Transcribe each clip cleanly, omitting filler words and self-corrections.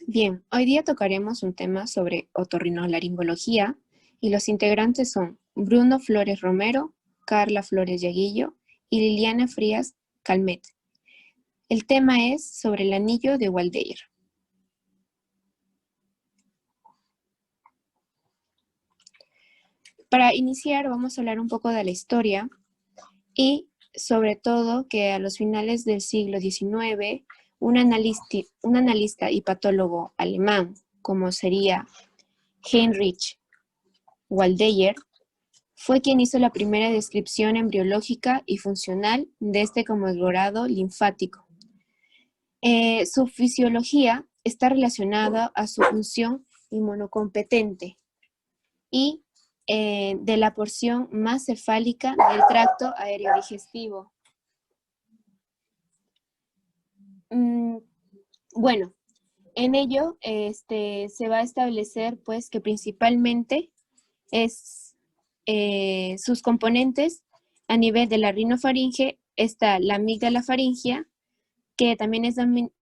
Bien, hoy día tocaremos un tema sobre otorrinolaringología y los integrantes son Bruno Flores Romero, Carla Flores Yaguillo y Liliana Frías Calmet. El tema es sobre el anillo de Waldeyer. Para iniciar vamos a hablar un poco de la historia y sobre todo que a los finales del siglo XIX un analista y patólogo alemán como sería Heinrich Waldeyer fue quien hizo la primera descripción embriológica y funcional de este conglomerado linfático. Su fisiología está relacionada a su función inmunocompetente y de la porción más cefálica del tracto aéreo digestivo. Bueno, en ello se va a establecer pues que principalmente es sus componentes a nivel de la rinofaringe está la amígdala faríngea, que también es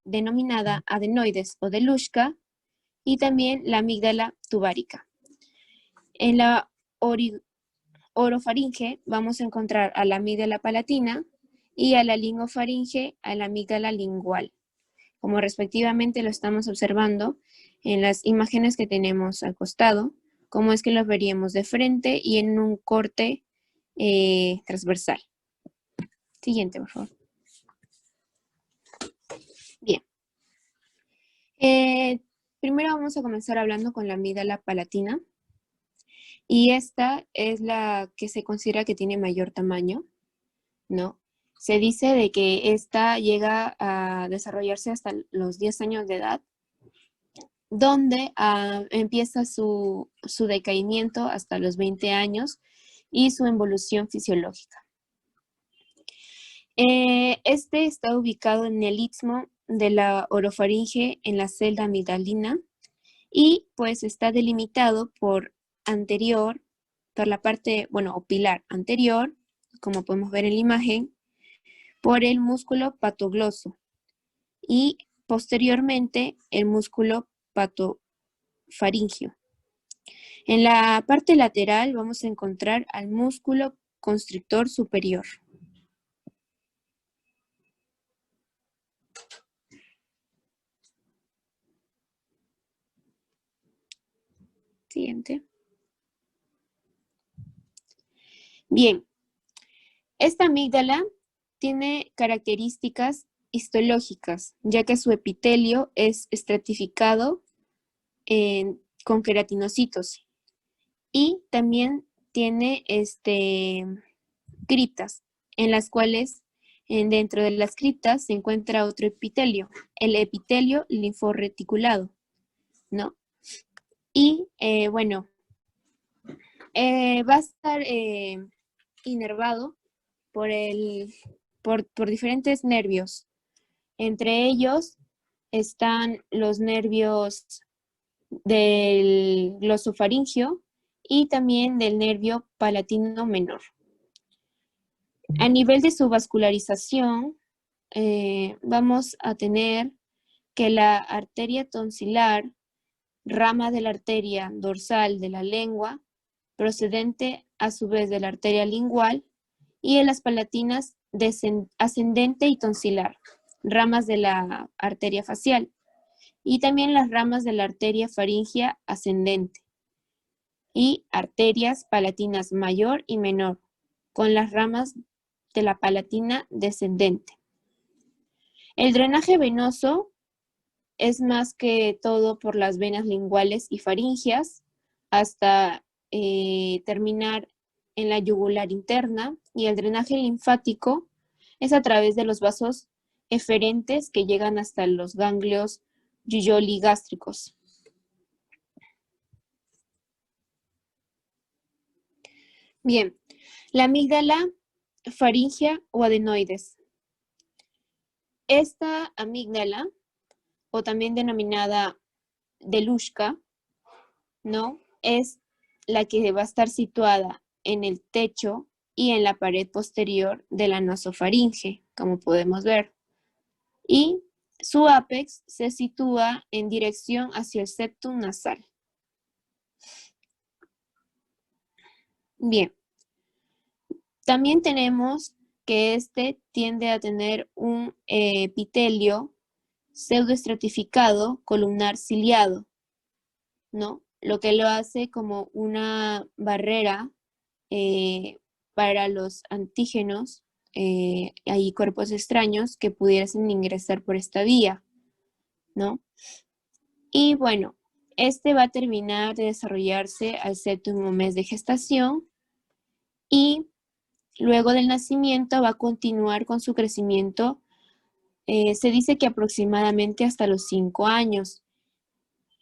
denominada adenoides o delushka, y también la amígdala tubárica. En la orofaringe vamos a encontrar a la amígdala palatina y a la lingofaringe a la amígdala lingual, como respectivamente lo estamos observando en las imágenes que tenemos al costado, como es que los veríamos de frente y en un corte transversal. Siguiente, por favor. Bien. Primero vamos a comenzar hablando con la amígdala palatina. Y esta es la que se considera que tiene mayor tamaño, ¿no? Se dice de que esta llega a desarrollarse hasta los 10 años de edad, donde empieza su decaimiento hasta los 20 años y su involución fisiológica. Este está ubicado en el istmo de la orofaringe en la celda amigdalina y pues está delimitado por la parte, o pilar anterior, como podemos ver en la imagen, por el músculo patogloso y posteriormente el músculo patofaringio. En la parte lateral vamos a encontrar al músculo constrictor superior. Siguiente. Bien, esta amígdala tiene características histológicas, ya que su epitelio es estratificado con queratinocitos y también tiene criptas, en las cuales dentro de las criptas se encuentra otro epitelio, el epitelio linforeticulado, ¿no? Y va a estar inervado por diferentes nervios. Entre ellos están los nervios del glosofaringio y también del nervio palatino menor. A nivel de su vascularización, vamos a tener que la arteria tonsilar, rama de la arteria dorsal de la lengua, procedente a su vez de la arteria lingual, y en las palatinas ascendente y tonsilar, ramas de la arteria facial, y también las ramas de la arteria faríngea ascendente, y arterias palatinas mayor y menor, con las ramas de la palatina descendente. El drenaje venoso es más que todo por las venas linguales y faríngeas, hasta terminar en la yugular interna, y el drenaje linfático es a través de los vasos eferentes que llegan hasta los ganglios Giuloli-gástricos. Bien, la amígdala faríngea o adenoides. Esta amígdala, o también denominada delushka, ¿no? Es la que va a estar situada en el techo y en la pared posterior de la nasofaringe, como podemos ver. Y Su ápex se sitúa en dirección hacia el septum nasal. Bien, también tenemos que este tiende a tener un epitelio pseudoestratificado columnar ciliado, ¿no? Lo que lo hace como una barrera para los antígenos hay cuerpos extraños que pudiesen ingresar por esta vía, ¿no? Y bueno, este va a terminar de desarrollarse al séptimo mes de gestación y luego del nacimiento va a continuar con su crecimiento. Se dice que aproximadamente hasta los 5 años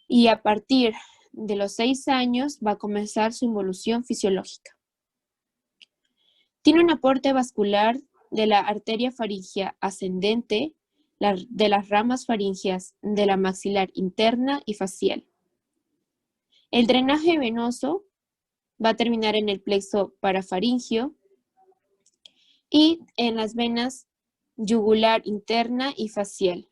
y a partir de los 6 años va a comenzar su involución fisiológica. Tiene un aporte vascular de la arteria faríngea ascendente, de las ramas faríngeas de la maxilar interna y facial. El drenaje venoso va a terminar en el plexo parafaringio y en las venas yugular interna y facial.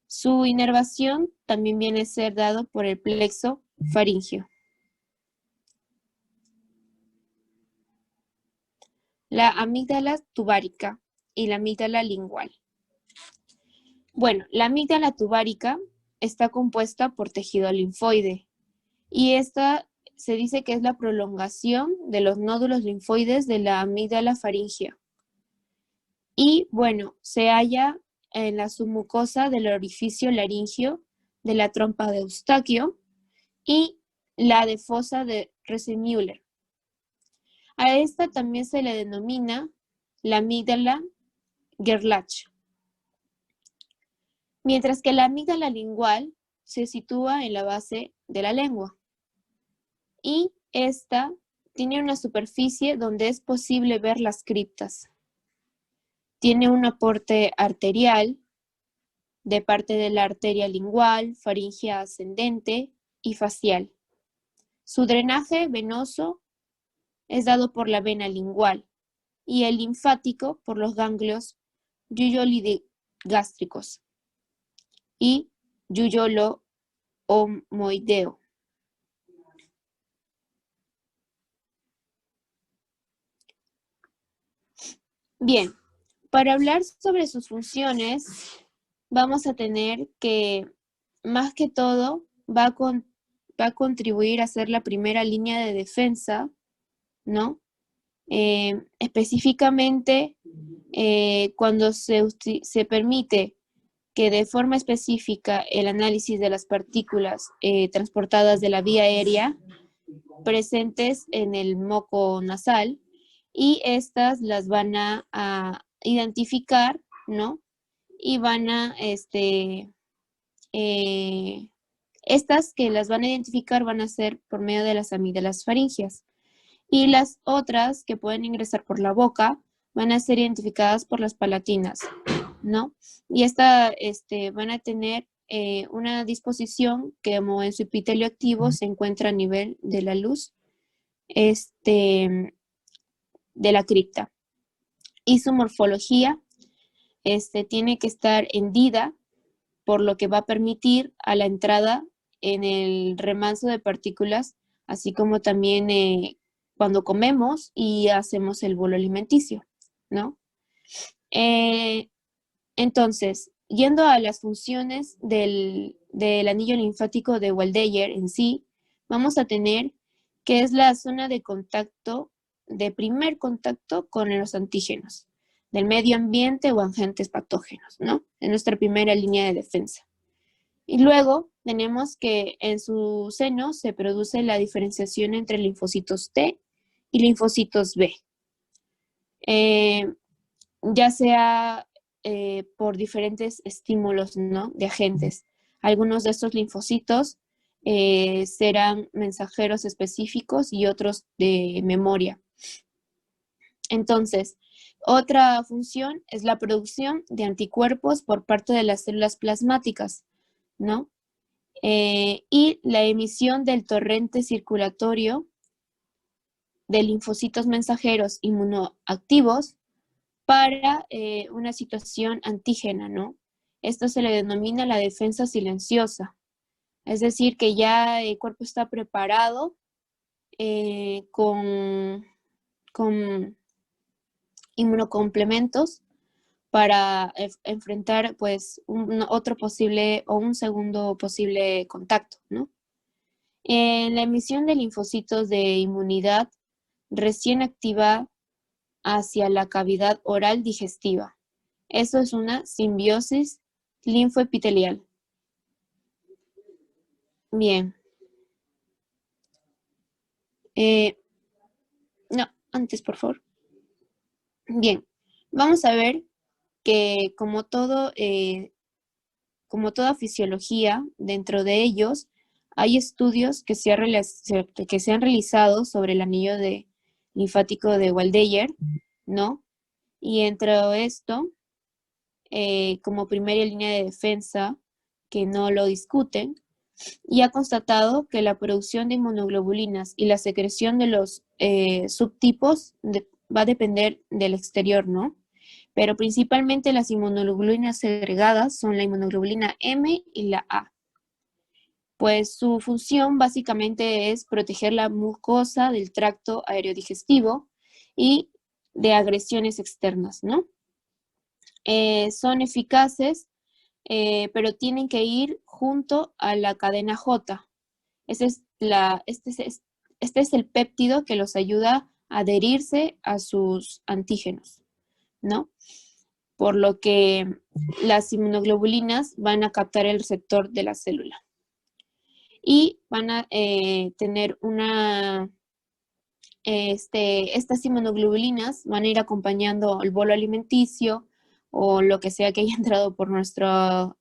Su inervación también viene a ser dado por el plexo faríngeo. La amígdala tubárica y la amígdala lingual. Bueno, la amígdala tubárica está compuesta por tejido linfoide y esta se dice que es la prolongación de los nódulos linfoides de la amígdala faríngea. Y bueno, se halla en la submucosa del orificio laríngeo de la trompa de Eustaquio y la de fosa de Resemüller. A esta también se le denomina la amígdala Gerlach. Mientras que la amígdala lingual se sitúa en la base de la lengua. Y esta tiene una superficie donde es posible ver las criptas. Tiene un aporte arterial de parte de la arteria lingual, faríngea ascendente y facial. Su drenaje venoso es dado por la vena lingual y el linfático por los ganglios yuyoligástricos y yuyolo-omoideo. Bien, para hablar sobre sus funciones, vamos a tener que, más que todo, va a contribuir a ser la primera línea de defensa, ¿no? Específicamente, cuando se permite que de forma específica el análisis de las partículas transportadas de la vía aérea presentes en el moco nasal, y estas las van a identificar, ¿no? Y van a, estas que las van a identificar van a ser por medio de las amígdalas faringias. Y las otras que pueden ingresar por la boca van a ser identificadas por las palatinas, ¿no? Y van a tener una disposición que, como en su epitelio activo, se encuentra a nivel de la luz de la cripta. Y su morfología tiene que estar hendida, por lo que va a permitir a la entrada en el remanso de partículas, así como también cuando comemos y hacemos el bolo alimenticio, ¿no? Entonces, yendo a las funciones del anillo linfático de Waldeyer en sí, vamos a tener que es la zona de contacto, de primer contacto con los antígenos del medio ambiente o agentes patógenos, ¿no? Es nuestra primera línea de defensa. Y luego tenemos que en su seno se produce la diferenciación entre linfocitos T y linfocitos B. Ya sea por diferentes estímulos, ¿no? De agentes. Algunos de estos linfocitos serán mensajeros específicos y otros de memoria. Entonces, otra función es la producción de anticuerpos por parte de las células plasmáticas, ¿no? Y la emisión del torrente circulatorio de linfocitos mensajeros inmunoactivos para una situación antígena, ¿no? Esto se le denomina la defensa silenciosa. Es decir, que ya el cuerpo está preparado con inmunocomplementos para enfrentar pues otro posible o un segundo posible contacto, ¿no? La emisión de linfocitos de inmunidad recién activa hacia la cavidad oral digestiva. Eso es una simbiosis linfoepitelial. Bien. No, antes, por favor. Bien, vamos a ver que como toda fisiología, dentro de ellos hay estudios que se han realizado sobre el anillo linfático de Waldeyer, ¿no? Y entre esto, como primera línea de defensa, que no lo discuten, y ha constatado que la producción de inmunoglobulinas y la secreción de los subtipos va a depender del exterior, ¿no? Pero principalmente las inmunoglobulinas segregadas son la inmunoglobulina M y la A. Pues su función básicamente es proteger la mucosa del tracto aerodigestivo y de agresiones externas, ¿no? Son eficaces, pero tienen que ir junto a la cadena J. Este es el péptido que los ayuda a adherirse a sus antígenos, ¿no? Por lo que las inmunoglobulinas van a captar el receptor de la célula. Y van a tener estas inmunoglobulinas van a ir acompañando el bolo alimenticio o lo que sea que haya entrado por nuestra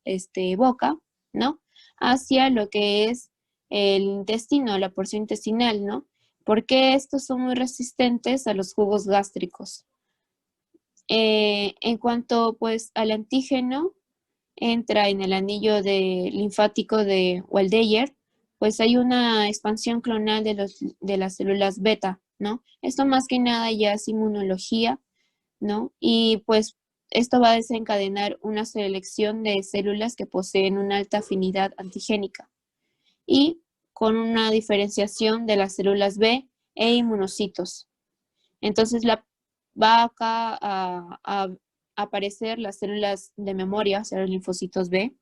boca, ¿no? Hacia lo que es el intestino, la porción intestinal, ¿no? Porque estos son muy resistentes a los jugos gástricos. En cuanto pues al antígeno, entra en el anillo linfático de Waldeyer, pues hay una expansión clonal de las células beta, ¿no? Esto más que nada ya es inmunología, ¿no? Y pues esto va a desencadenar una selección de células que poseen una alta afinidad antigénica y con una diferenciación de las células B e inmunocitos. Entonces va acá a aparecer las células de memoria, o sea, los linfocitos B,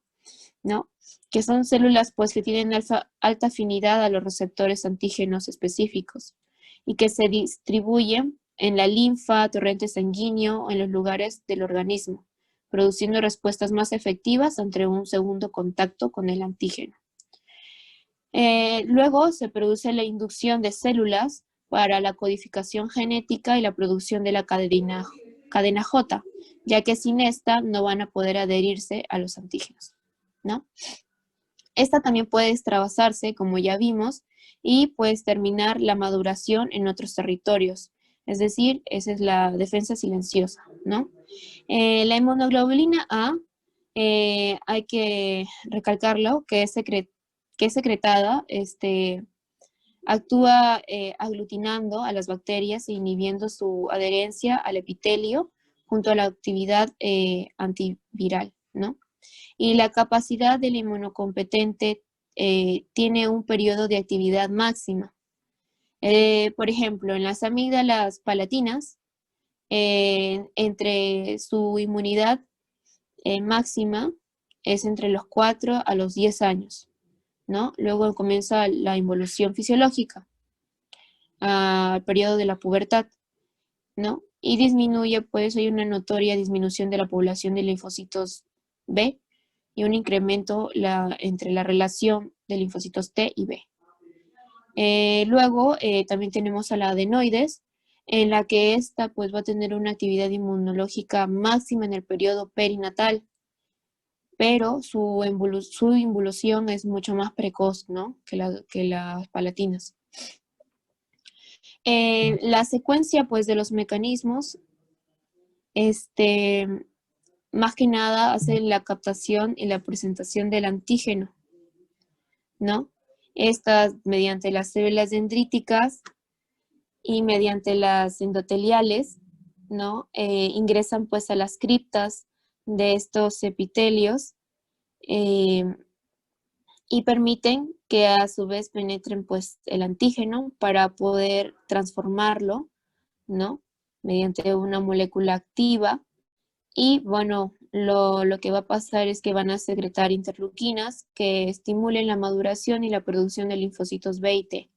¿no? Que son células pues que tienen alta afinidad a los receptores antígenos específicos y que se distribuyen en la linfa, torrente sanguíneo o en los lugares del organismo, produciendo respuestas más efectivas ante un segundo contacto con el antígeno. Luego se produce la inducción de células para la codificación genética y la producción de la cadena J, ya que sin esta no van a poder adherirse a los antígenos, ¿no? Esta también puede extravasarse, como ya vimos, y puedes terminar la maduración en otros territorios. Es decir, esa es la defensa silenciosa, ¿no? La inmunoglobulina A, hay que recalcarlo, que es secretada, actúa aglutinando a las bacterias e inhibiendo su adherencia al epitelio junto a la actividad antiviral, ¿no? Y la capacidad del inmunocompetente tiene un periodo de actividad máxima. Por ejemplo, en las amígdalas palatinas, entre su inmunidad máxima es entre los 4 a los 10 años, ¿no? Luego comienza la involución fisiológica al periodo de la pubertad, ¿no? Y disminuye, pues hay una notoria disminución de la población de linfocitos B y un incremento entre la relación de linfocitos T y B. Luego también tenemos a la adenoides, en la que esta pues va a tener una actividad inmunológica máxima en el periodo perinatal, pero su involución es mucho más precoz, ¿no? que las palatinas. La secuencia pues de los mecanismos, más que nada hace la captación y la presentación del antígeno, ¿no? Estas mediante las células dendríticas y mediante las endoteliales, ¿no? Ingresan pues a las criptas de estos epitelios y permiten que a su vez penetren pues el antígeno para poder transformarlo, ¿no? Mediante una molécula activa. Y bueno, lo que va a pasar es que van a secretar interleuquinas que estimulen la maduración y la producción de linfocitos B y T.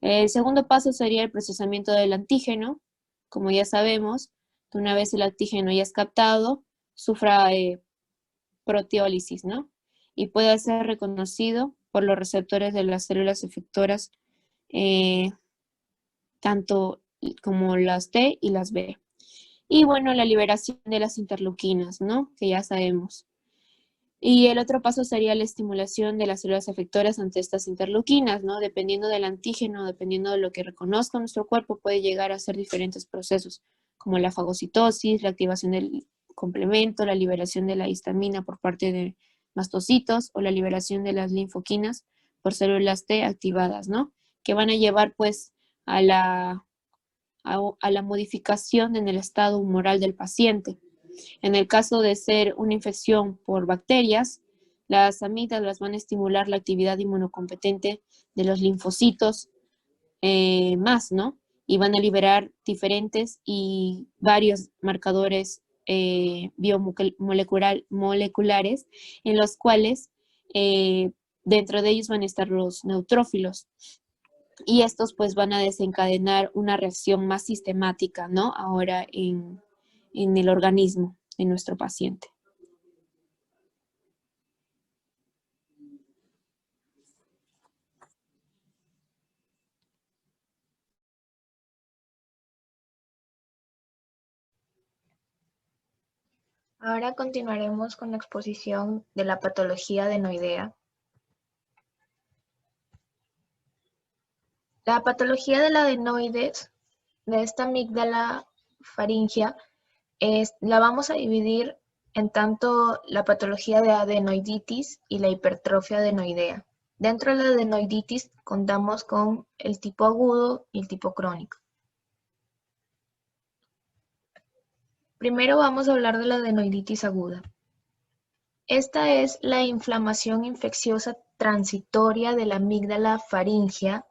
El segundo paso sería el procesamiento del antígeno. Como ya sabemos, una vez el antígeno ya es captado, sufra proteólisis, ¿no? Y puede ser reconocido por los receptores de las células efectoras, eh, tanto como las T y las B. Y bueno, la liberación de las interleuquinas, ¿no? Que ya sabemos. Y el otro paso sería la estimulación de las células efectoras ante estas interleuquinas, ¿no? Dependiendo del antígeno, dependiendo de lo que reconozca nuestro cuerpo, puede llegar a ser diferentes procesos, como la fagocitosis, la activación del complemento, la liberación de la histamina por parte de mastocitos o la liberación de las linfoquinas por células T activadas, ¿no? Que van a llevar pues a la modificación en el estado humoral del paciente. En el caso de ser una infección por bacterias, las amígdalas van a estimular la actividad inmunocompetente de los linfocitos más, ¿no? Y van a liberar diferentes y varios marcadores biomoleculares en los cuales dentro de ellos van a estar los neutrófilos. Y estos pues van a desencadenar una reacción más sistemática, ¿no? Ahora en el organismo de nuestro paciente. Ahora continuaremos con la exposición de la patología adenoidea. La patología del adenoides, de esta amígdala faríngea, la vamos a dividir en tanto la patología de adenoiditis y la hipertrofia adenoidea. Dentro de la adenoiditis contamos con el tipo agudo y el tipo crónico. Primero vamos a hablar de la adenoiditis aguda. Esta es la inflamación infecciosa transitoria de la amígdala faríngea,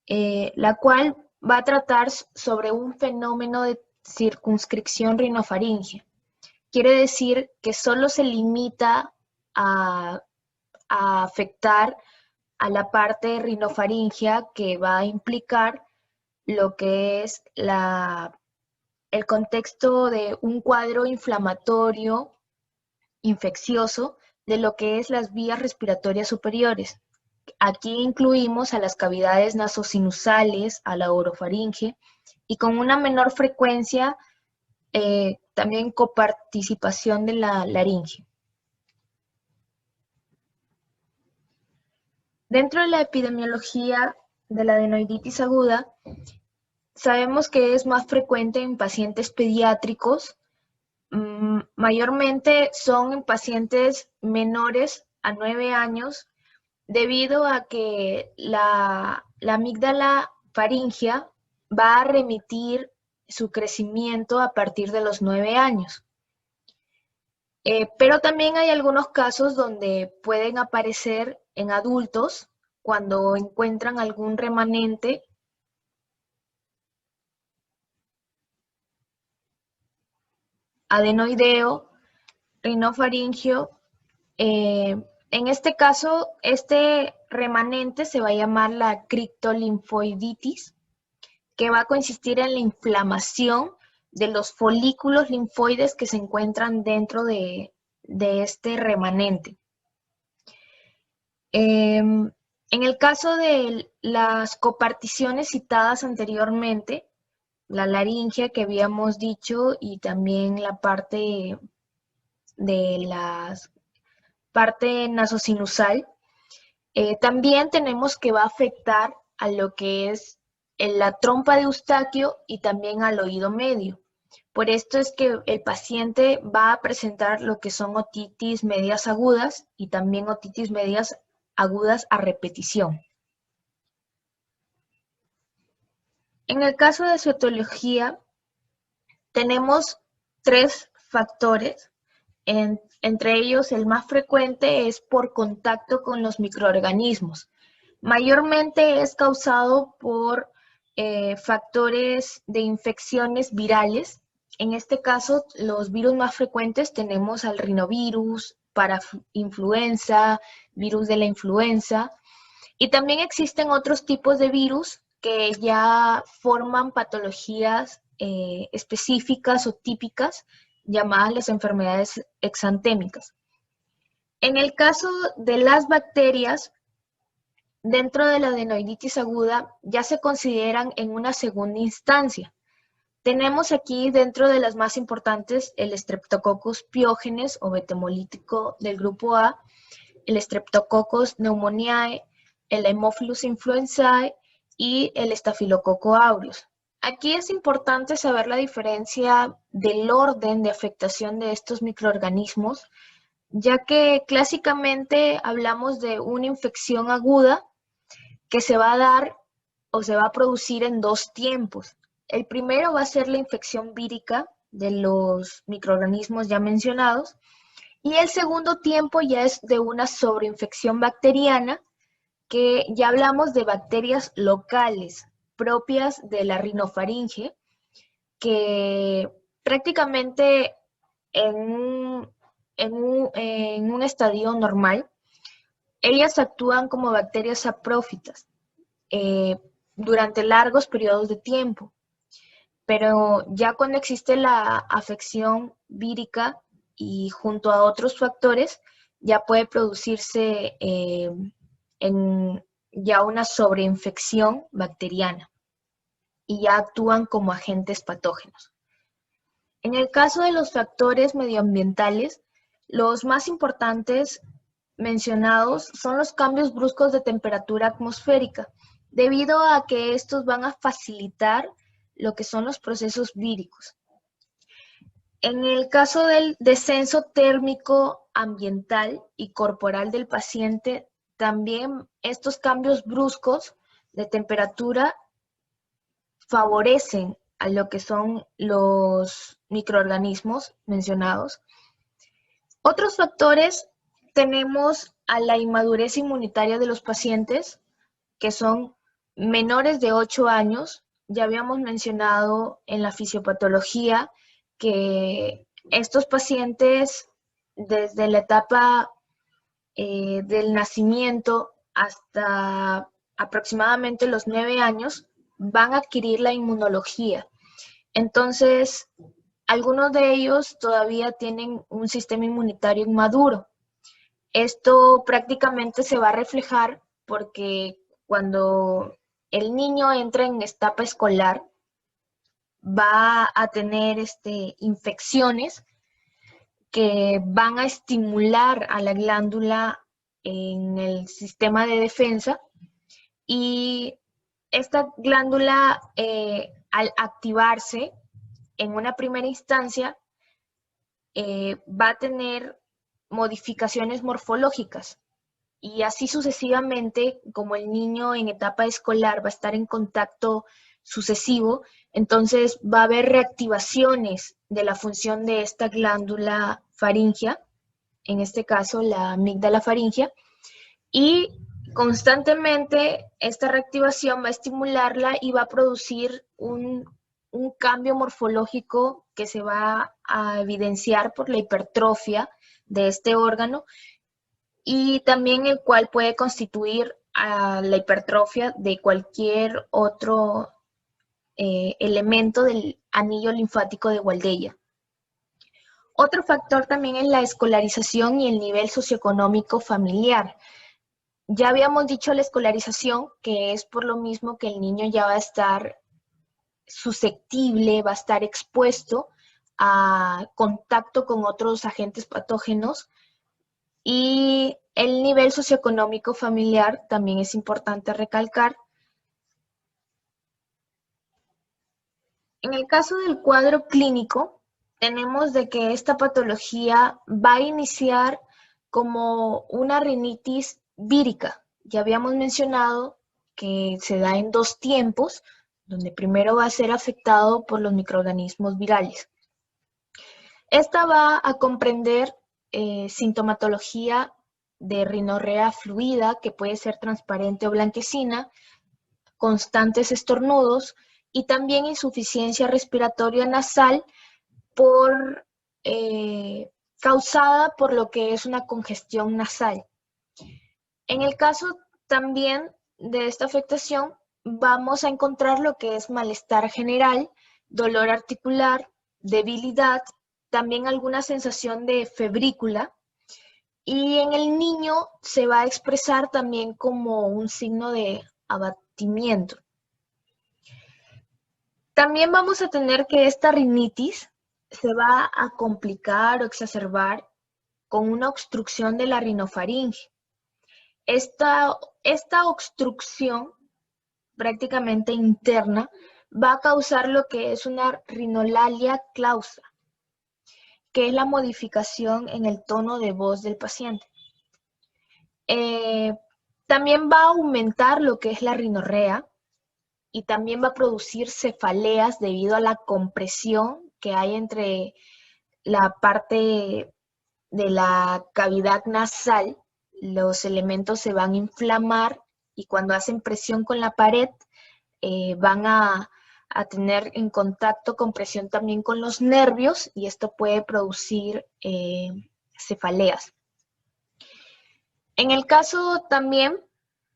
la cual va a tratar sobre un fenómeno de circunscripción rinofaríngea. Quiere decir que solo se limita a afectar a la parte rinofaríngea que va a implicar lo que es el contexto de un cuadro inflamatorio infeccioso de lo que es las vías respiratorias superiores. Aquí incluimos a las cavidades nasosinusales, a la orofaringe y con una menor frecuencia también coparticipación de la laringe. Dentro de la epidemiología de la adenoiditis aguda, sabemos que es más frecuente en pacientes pediátricos, mayormente son en pacientes menores a 9 años, debido a que la amígdala faríngea va a remitir su crecimiento a partir de los 9 años. Pero también hay algunos casos donde pueden aparecer en adultos cuando encuentran algún remanente adenoideo, rinofaringio. En este caso, este remanente se va a llamar la criptolinfoiditis, que va a consistir en la inflamación de los folículos linfoides que se encuentran dentro de este remanente. En el caso de las coparticiones citadas anteriormente, la laringe que habíamos dicho y también la parte de la parte nasosinusal, también tenemos que va a afectar a lo que es la trompa de Eustaquio y también al oído medio. Por esto es que el paciente va a presentar lo que son otitis medias agudas y también otitis medias agudas a repetición. En el caso de su etiología, tenemos tres factores. Entre ellos, el más frecuente es por contacto con los microorganismos. Mayormente es causado por factores de infecciones virales. En este caso, los virus más frecuentes tenemos al rinovirus, parainfluenza, virus de la influenza, y también existen otros tipos de virus que ya forman patologías específicas o típicas llamadas las enfermedades exantémicas. En el caso de las bacterias, dentro de la adenoiditis aguda ya se consideran en una segunda instancia. Tenemos aquí dentro de las más importantes el Streptococcus pyogenes o betemolítico del grupo A, el Streptococcus pneumoniae, el Haemophilus influenzae y el Staphylococcus aureus. Aquí es importante saber la diferencia del orden de afectación de estos microorganismos, ya que clásicamente hablamos de una infección aguda que se va a dar o se va a producir en dos tiempos. El primero va a ser la infección vírica de los microorganismos ya mencionados, y el segundo tiempo ya es de una sobreinfección bacteriana, que ya hablamos de bacterias locales propias de la rinofaringe, que prácticamente en un estadio normal, ellas actúan como bacterias saprófitas durante largos periodos de tiempo. Pero ya cuando existe la afección vírica y junto a otros factores, ya puede producirse ya una sobreinfección bacteriana y ya actúan como agentes patógenos. En el caso de los factores medioambientales, los más importantes mencionados son los cambios bruscos de temperatura atmosférica, debido a que estos van a facilitar lo que son los procesos víricos. En el caso del descenso térmico ambiental y corporal del paciente, también estos cambios bruscos de temperatura favorecen a lo que son los microorganismos mencionados. Otros factores tenemos a la inmadurez inmunitaria de los pacientes, que son menores de 8 años. Ya habíamos mencionado en la fisiopatología que estos pacientes desde la etapa del nacimiento hasta aproximadamente los 9 años van a adquirir la inmunología. Entonces, algunos de ellos todavía tienen un sistema inmunitario inmaduro. Esto prácticamente se va a reflejar porque cuando el niño entra en etapa escolar, va a tener infecciones que van a estimular a la glándula en el sistema de defensa, y esta glándula al activarse en una primera instancia va a tener modificaciones morfológicas, y así sucesivamente, como el niño en etapa escolar va a estar en contacto sucesivo, entonces va a haber reactivaciones de la función de esta glándula faríngea, en este caso la amígdala faríngea, y constantemente esta reactivación va a estimularla y va a producir un cambio morfológico que se va a evidenciar por la hipertrofia de este órgano, y también el cual puede constituir a la hipertrofia de cualquier otro elemento del anillo linfático de Waldeia. Otro factor también es la escolarización y el nivel socioeconómico familiar. Ya habíamos dicho la escolarización, que es por lo mismo que el niño ya va a estar susceptible, va a estar expuesto a contacto con otros agentes patógenos, y el nivel socioeconómico familiar también es importante recalcar. En el caso del cuadro clínico, tenemos de que esta patología va a iniciar como una rinitis vírica. Ya habíamos mencionado que se da en dos tiempos, donde primero va a ser afectado por los microorganismos virales. Esta va a comprender sintomatología de rinorrea fluida, que puede ser transparente o blanquecina, constantes estornudos y también insuficiencia respiratoria nasal por, causada por lo que es una congestión nasal. En el caso también de esta afectación, vamos a encontrar lo que es malestar general, dolor articular, debilidad, también alguna sensación de febrícula, y en el niño se va a expresar también como un signo de abatimiento. También vamos a tener que esta rinitis se va a complicar o exacerbar con una obstrucción de la rinofaringe. Esta obstrucción prácticamente interna va a causar lo que es una rinolalia clausa, que es la modificación en el tono de voz del paciente. También va a aumentar lo que es la rinorrea y también va a producir cefaleas debido a la compresión que hay entre la parte de la cavidad nasal. Los elementos se van a inflamar y cuando hacen presión con la pared van a tener en contacto con presión también con los nervios y esto puede producir cefaleas. En el caso también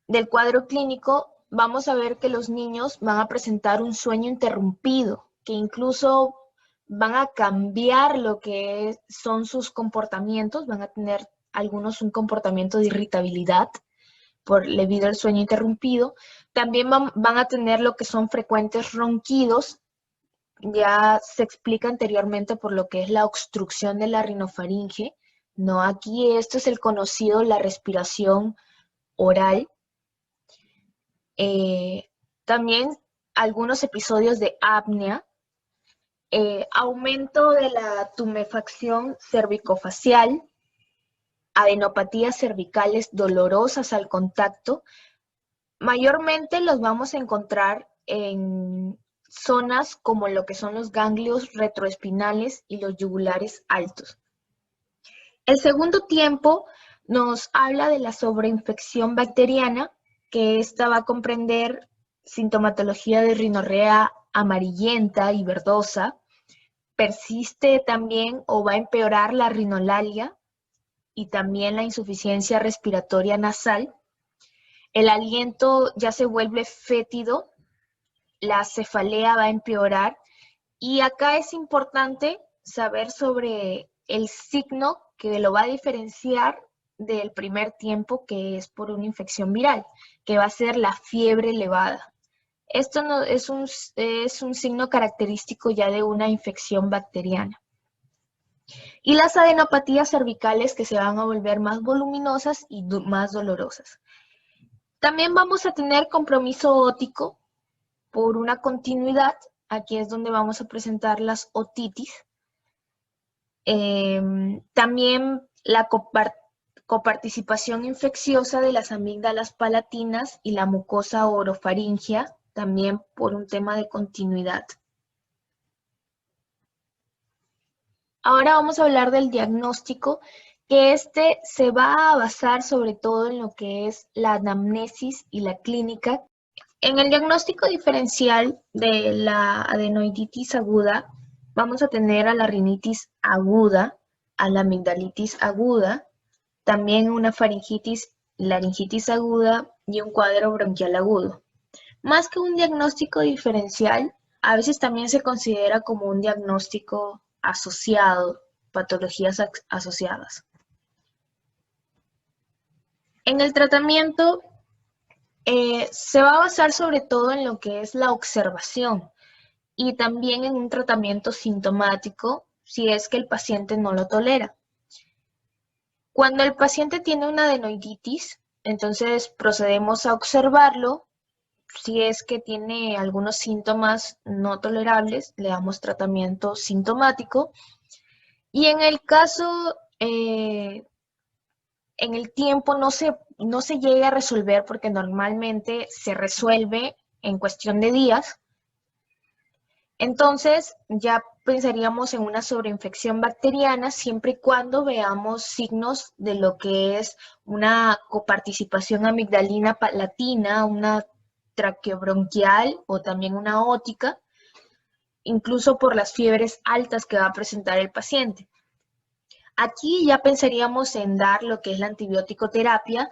del cuadro clínico, vamos a ver que los niños van a presentar un sueño interrumpido, que incluso van a cambiar lo que son sus comportamientos, van a tener algunos un comportamiento de irritabilidad debido al sueño interrumpido. También van a tener lo que son frecuentes ronquidos, ya se explica anteriormente por lo que es la obstrucción de la rinofaringe, ¿no? Aquí esto es el conocido, la respiración oral. También algunos episodios de apnea, aumento de la tumefacción cervicofacial, adenopatías cervicales dolorosas al contacto. Mayormente los vamos a encontrar en zonas como lo que son los ganglios retroespinales y los yugulares altos. El segundo tiempo nos habla de la sobreinfección bacteriana, que esta va a comprender sintomatología de rinorrea amarillenta y verdosa. Persiste también o va a empeorar la rinolalia y también la insuficiencia respiratoria nasal. El aliento ya se vuelve fétido, la cefalea va a empeorar y acá es importante saber sobre el signo que lo va a diferenciar del primer tiempo, que es por una infección viral, que va a ser la fiebre elevada. Esto no, es un signo característico ya de una infección bacteriana. Y las adenopatías cervicales que se van a volver más voluminosas y más dolorosas. También vamos a tener compromiso ótico por una continuidad. Aquí es donde vamos a presentar las otitis. También la coparticipación infecciosa de las amígdalas palatinas y la mucosa orofaringea, también por un tema de continuidad. Ahora vamos a hablar del diagnóstico, que este se va a basar sobre todo en lo que es la anamnesis y la clínica. En el diagnóstico diferencial de la adenoiditis aguda, vamos a tener a la rinitis aguda, a la amigdalitis aguda, también una faringitis, laringitis aguda y un cuadro bronquial agudo. Más que un diagnóstico diferencial, a veces también se considera como un diagnóstico asociado, patologías asociadas. En el tratamiento se va a basar sobre todo en lo que es la observación y también en un tratamiento sintomático si es que el paciente no lo tolera. Cuando el paciente tiene una adenoiditis, entonces procedemos a observarlo. Si es que tiene algunos síntomas no tolerables, le damos tratamiento sintomático. Y en el caso, en el tiempo no se llega a resolver porque normalmente se resuelve en cuestión de días. Entonces ya pensaríamos en una sobreinfección bacteriana siempre y cuando veamos signos de lo que es una coparticipación amigdalina palatina, una traqueobronquial o también una ótica, incluso por las fiebres altas que va a presentar el paciente. Aquí ya pensaríamos en dar lo que es la antibiótico terapia,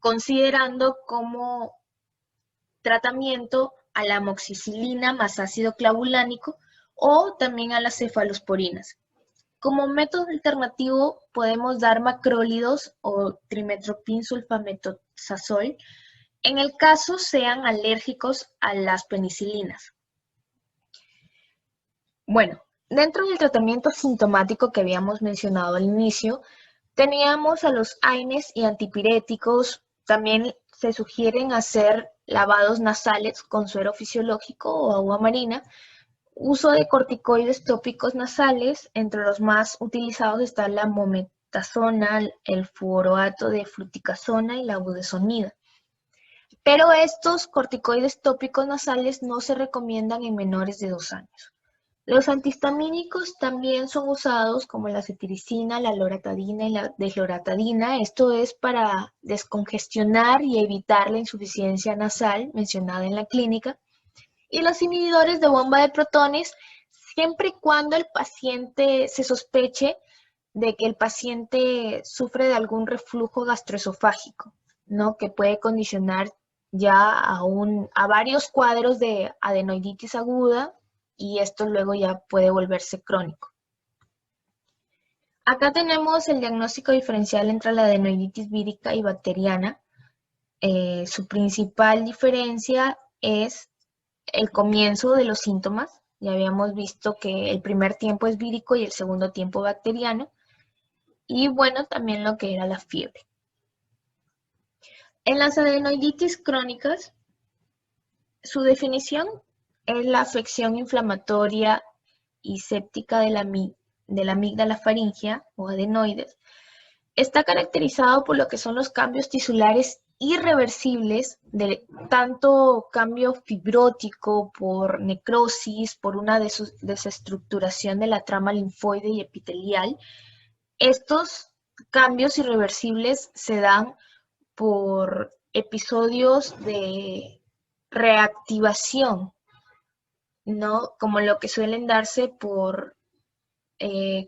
considerando como tratamiento a la amoxicilina más ácido clavulánico o también a las cefalosporinas. Como método alternativo podemos dar macrólidos o trimethoprim sulfamethoxazol en el caso sean alérgicos a las penicilinas. Bueno, dentro del tratamiento sintomático que habíamos mencionado al inicio, teníamos a los AINES y antipiréticos. También se sugieren hacer lavados nasales con suero fisiológico o agua marina. Uso de corticoides tópicos nasales, entre los más utilizados está la mometasona, el furoato de fluticasona y la budesonida. Pero estos corticoides tópicos nasales no se recomiendan en menores de 2 años. Los antihistamínicos también son usados como la cetiricina, la loratadina y la desloratadina. Esto es para descongestionar y evitar la insuficiencia nasal mencionada en la clínica. Y los inhibidores de bomba de protones, siempre y cuando el paciente se sospeche de que el paciente sufre de algún reflujo gastroesofágico, ¿no? Que puede condicionar ya a varios cuadros de adenoiditis aguda, y esto luego ya puede volverse crónico. Acá tenemos el diagnóstico diferencial entre la adenoiditis vírica y bacteriana. Su principal diferencia es el comienzo de los síntomas. Ya habíamos visto que el primer tiempo es vírico y el segundo tiempo bacteriano. Y bueno, también lo que era la fiebre. En las adenoiditis crónicas, su definición es la afección inflamatoria y séptica de la amígdala faríngea o adenoides. Está caracterizado por lo que son los cambios tisulares irreversibles, de tanto cambio fibrótico, por necrosis, por una desestructuración de la trama linfoide y epitelial. Estos cambios irreversibles se dan por episodios de reactivación, ¿no? Como lo que suelen darse por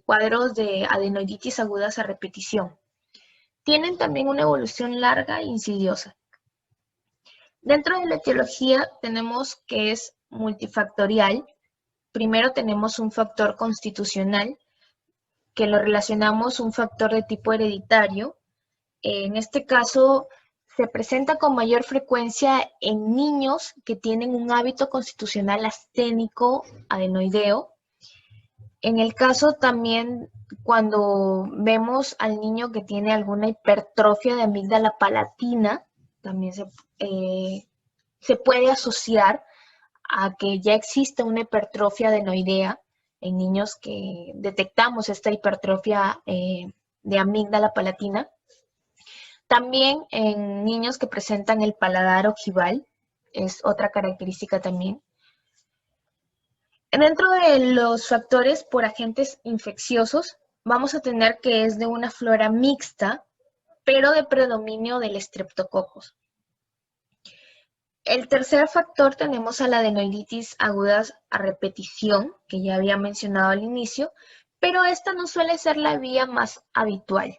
cuadros de adenoiditis agudas a repetición. Tienen también una evolución larga e insidiosa. Dentro de la etiología tenemos que es multifactorial. Primero tenemos un factor constitucional, que lo relacionamos un factor de tipo hereditario. En este caso, se presenta con mayor frecuencia en niños que tienen un hábito constitucional asténico adenoideo. En el caso también cuando vemos al niño que tiene alguna hipertrofia de amígdala palatina, también se puede asociar a que ya existe una hipertrofia adenoidea en niños que detectamos esta hipertrofia de amígdala palatina. También en niños que presentan el paladar ojival, es otra característica también. Dentro de los factores por agentes infecciosos, vamos a tener que es de una flora mixta, pero de predominio del Streptococcus. El tercer factor tenemos a la adenoiditis agudas a repetición, que ya había mencionado al inicio, pero esta no suele ser la vía más habitual.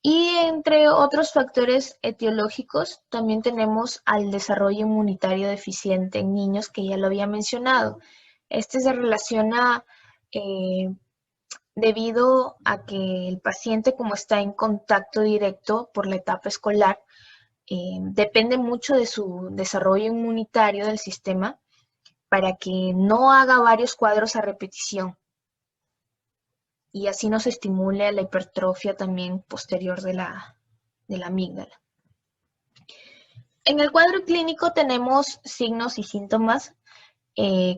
Y entre otros factores etiológicos, también tenemos al desarrollo inmunitario deficiente en niños, que ya lo había mencionado. Este se relaciona debido a que el paciente, como está en contacto directo por la etapa escolar, depende mucho de su desarrollo inmunitario del sistema para que no haga varios cuadros a repetición. Y así nos estimule la hipertrofia también posterior de la amígdala. En el cuadro clínico tenemos signos y síntomas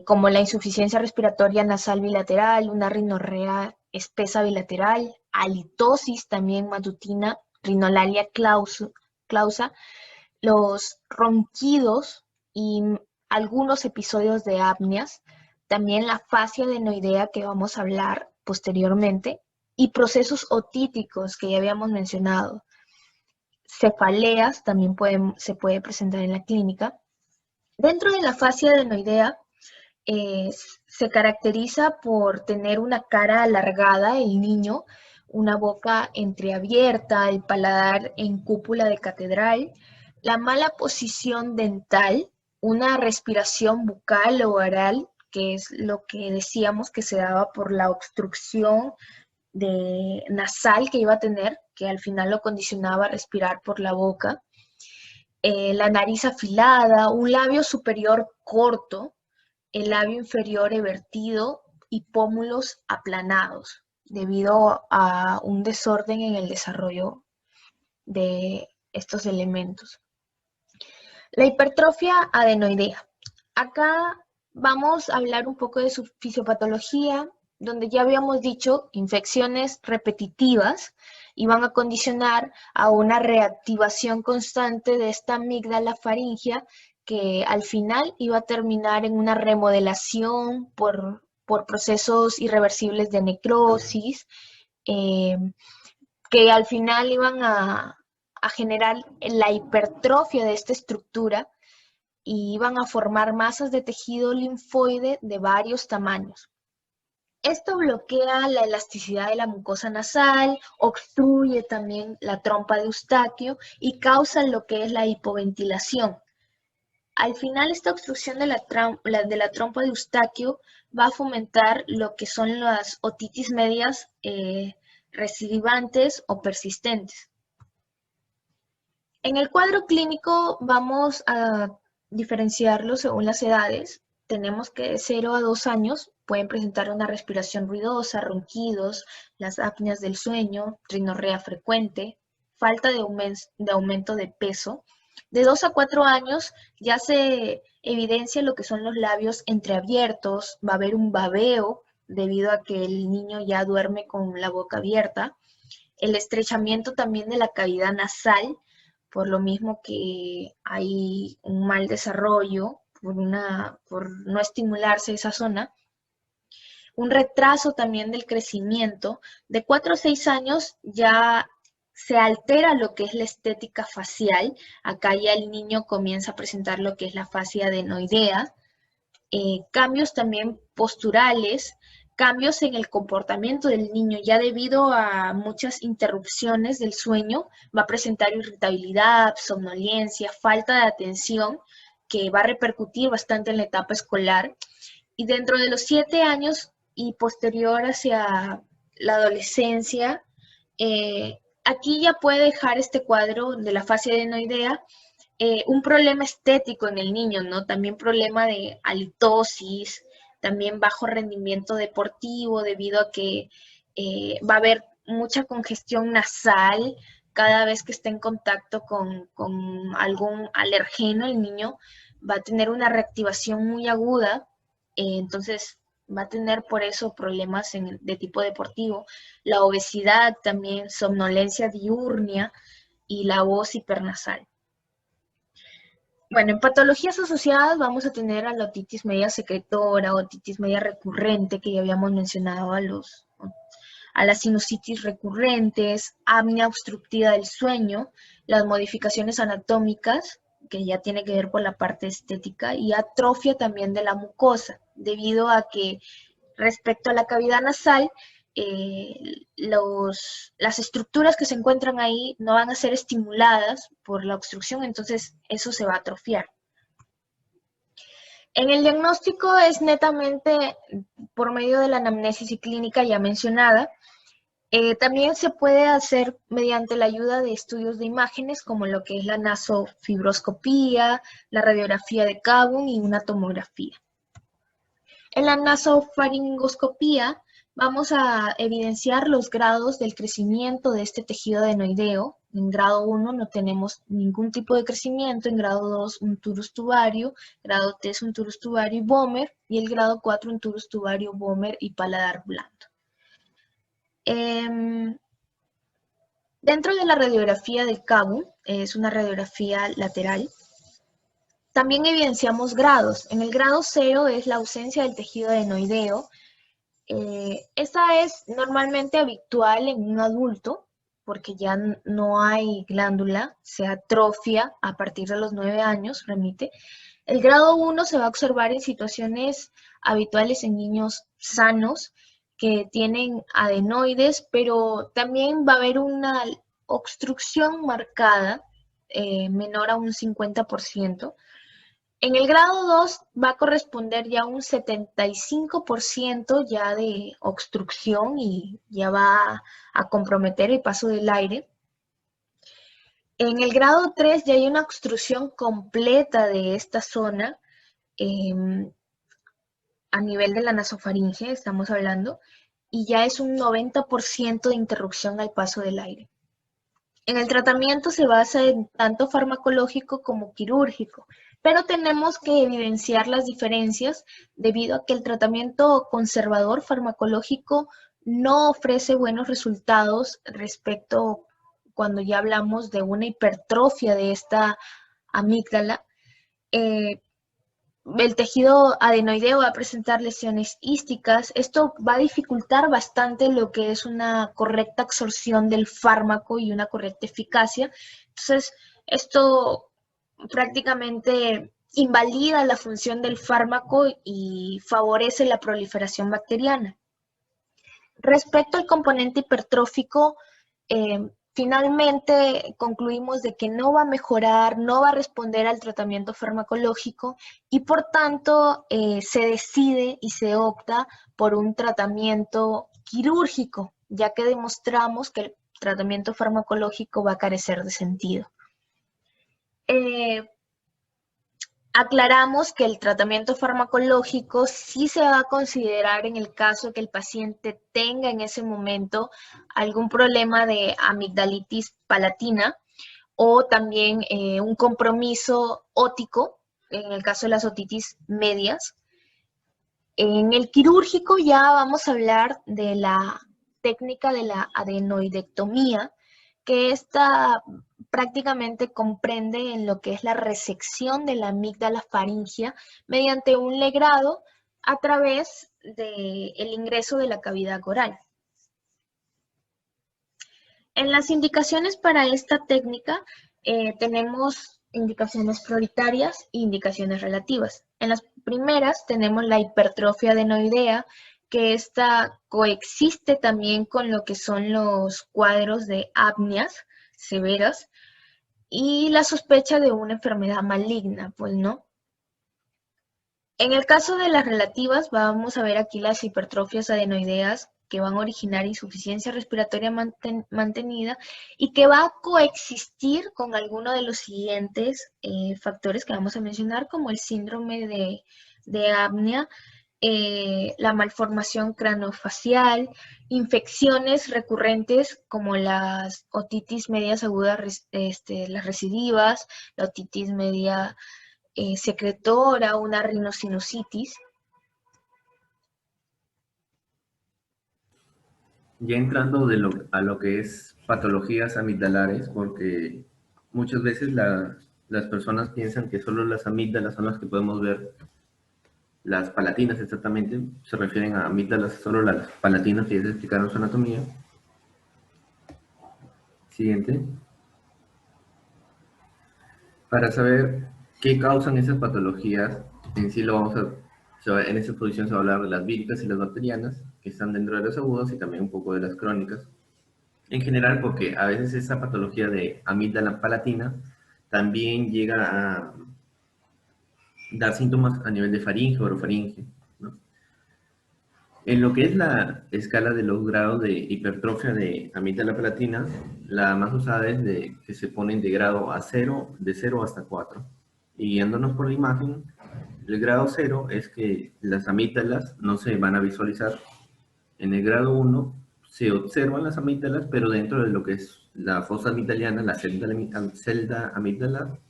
como la insuficiencia respiratoria nasal bilateral, una rinorrea espesa bilateral, halitosis también matutina, rinolalia clausa, los ronquidos y algunos episodios de apneas. también la fascia adenoidea que vamos a hablar posteriormente, y procesos otíticos que ya habíamos mencionado. Cefaleas también se puede presentar en la clínica. Dentro de la fascia adenoidea se caracteriza por tener una cara alargada el niño, una boca entreabierta, el paladar en cúpula de catedral, la mala posición dental, una respiración bucal o oral, que es lo que decíamos que se daba por la obstrucción nasal que iba a tener, que al final lo condicionaba a respirar por la boca, la nariz afilada, un labio superior corto, el labio inferior evertido y pómulos aplanados, debido a un desorden en el desarrollo de estos elementos. La hipertrofia adenoidea. Acá vamos a hablar un poco de su fisiopatología, donde ya habíamos dicho infecciones repetitivas y van a condicionar a una reactivación constante de esta amígdala faríngea que al final iba a terminar en una remodelación por procesos irreversibles de necrosis, que al final iban a generar la hipertrofia de esta estructura y iban a formar masas de tejido linfoide de varios tamaños. Esto bloquea la elasticidad de la mucosa nasal, obstruye también la trompa de Eustaquio y causa lo que es la hipoventilación. Al final, esta obstrucción de la trompa de Eustaquio va a fomentar lo que son las otitis medias recidivantes o persistentes. En el cuadro clínico vamos a diferenciarlo según las edades. Tenemos que de 0 a 2 años pueden presentar una respiración ruidosa, ronquidos, las apneas del sueño, rinorrea frecuente, falta de aumento de peso. De 2 a 4 años ya se evidencia lo que son los labios entreabiertos, va a haber un babeo debido a que el niño ya duerme con la boca abierta, el estrechamiento también de la cavidad nasal, por lo mismo que hay un mal desarrollo por no estimularse esa zona. Un retraso también del crecimiento. De 4 a 6 años ya se altera lo que es la estética facial. Acá ya el niño comienza a presentar lo que es la fascia adenoidea. Cambios también posturales, cambios en el comportamiento del niño, ya debido a muchas interrupciones del sueño, va a presentar irritabilidad, somnolencia, falta de atención, que va a repercutir bastante en la etapa escolar. Y dentro de los 7 años y posterior hacia la adolescencia, aquí ya puede dejar este cuadro de la fascia adenoidea un problema estético en el niño, ¿no? También problema de halitosis, también bajo rendimiento deportivo debido a que va a haber mucha congestión nasal cada vez que esté en contacto con algún alergeno. El niño va a tener una reactivación muy aguda, entonces va a tener por eso problemas de tipo deportivo. La obesidad también, somnolencia diurnia y la voz hipernasal. Bueno, en patologías asociadas vamos a tener a la otitis media secretora, otitis media recurrente, que ya habíamos mencionado, a las sinusitis recurrentes, apnea obstructiva del sueño, las modificaciones anatómicas, que ya tiene que ver con la parte estética, y atrofia también de la mucosa, debido a que respecto a la cavidad nasal, las estructuras que se encuentran ahí no van a ser estimuladas por la obstrucción, entonces eso se va a atrofiar. En el diagnóstico es netamente por medio de la anamnesis y clínica ya mencionada. También se puede hacer mediante la ayuda de estudios de imágenes como lo que es la nasofibroscopía, la radiografía de Kabun y una tomografía. En la nasofaringoscopía vamos a evidenciar los grados del crecimiento de este tejido adenoideo. En grado 1 no tenemos ningún tipo de crecimiento, en grado 2 un turus tubario, grado 3 un turus tubario y Böhmer, y el grado 4 un turus tubario, Böhmer y paladar blando. Dentro de la radiografía del Kabun, es una radiografía lateral, También evidenciamos grados. En el grado 0 es la ausencia del tejido adenoideo. Esta es normalmente habitual en un adulto porque ya no hay glándula, se atrofia a partir de los 9 años, remite. El grado 1 se va a observar en situaciones habituales en niños sanos que tienen adenoides, pero también va a haber una obstrucción marcada menor a un 50%. En el grado 2 va a corresponder ya un 75% ya de obstrucción y ya va a comprometer el paso del aire. En el grado 3 ya hay una obstrucción completa de esta zona a nivel de la nasofaringe, estamos hablando, y ya es un 90% de interrupción al paso del aire. En el tratamiento se basa en tanto farmacológico como quirúrgico, pero tenemos que evidenciar las diferencias debido a que el tratamiento conservador farmacológico no ofrece buenos resultados respecto cuando ya hablamos de una hipertrofia de esta amígdala. El tejido adenoideo va a presentar lesiones ísticas. Esto va a dificultar bastante lo que es una correcta absorción del fármaco y una correcta eficacia. Entonces, esto prácticamente invalida la función del fármaco y favorece la proliferación bacteriana. Respecto al componente hipertrófico, finalmente concluimos de que no va a mejorar, no va a responder al tratamiento farmacológico y por tanto se decide y se opta por un tratamiento quirúrgico, ya que demostramos que el tratamiento farmacológico va a carecer de sentido. Aclaramos que el tratamiento farmacológico sí se va a considerar en el caso que el paciente tenga en ese momento algún problema de amigdalitis palatina o también un compromiso ótico, en el caso de las otitis medias. En el quirúrgico ya vamos a hablar de la técnica de la adenoidectomía, que esta prácticamente comprende en lo que es la resección de la amígdala faríngea mediante un legrado a través del ingreso de la cavidad oral. En las indicaciones para esta técnica tenemos indicaciones prioritarias e indicaciones relativas. En las primeras tenemos la hipertrofia adenoidea, que esta coexiste también con lo que son los cuadros de apneas severas y la sospecha de una enfermedad maligna, pues no. En el caso de las relativas, vamos a ver aquí las hipertrofias adenoideas que van a originar insuficiencia respiratoria mantenida y que va a coexistir con alguno de los siguientes factores que vamos a mencionar, como el síndrome de apnea, la malformación craniofacial, infecciones recurrentes como las otitis medias agudas, las recidivas, la otitis media secretora, una rinosinusitis. Ya entrando a lo que es patologías amigdalares, porque muchas veces las personas piensan que solo las amígdalas son las que podemos ver. Las palatinas exactamente se refieren a amígdalas, solo las palatinas, que ya explicaron su anatomía. Siguiente. Para saber qué causan esas patologías, en sí en esta exposición se va a hablar de las víricas y las bacterianas, que están dentro de las agudas y también un poco de las crónicas. En general, porque a veces esa patología de amígdala palatina también llega a dar síntomas a nivel de faringe o orofaringe, ¿no? En lo que es la escala de los grados de hipertrofia de amígdala palatina, la más usada es que se ponen de grado a 0, de 0 hasta 4. Y guiándonos por la imagen, el grado 0 es que las amígdalas no se van a visualizar. En el grado 1 se observan las amígdalas, pero dentro de lo que es la fosa amigdaliana, la celda amigdalar,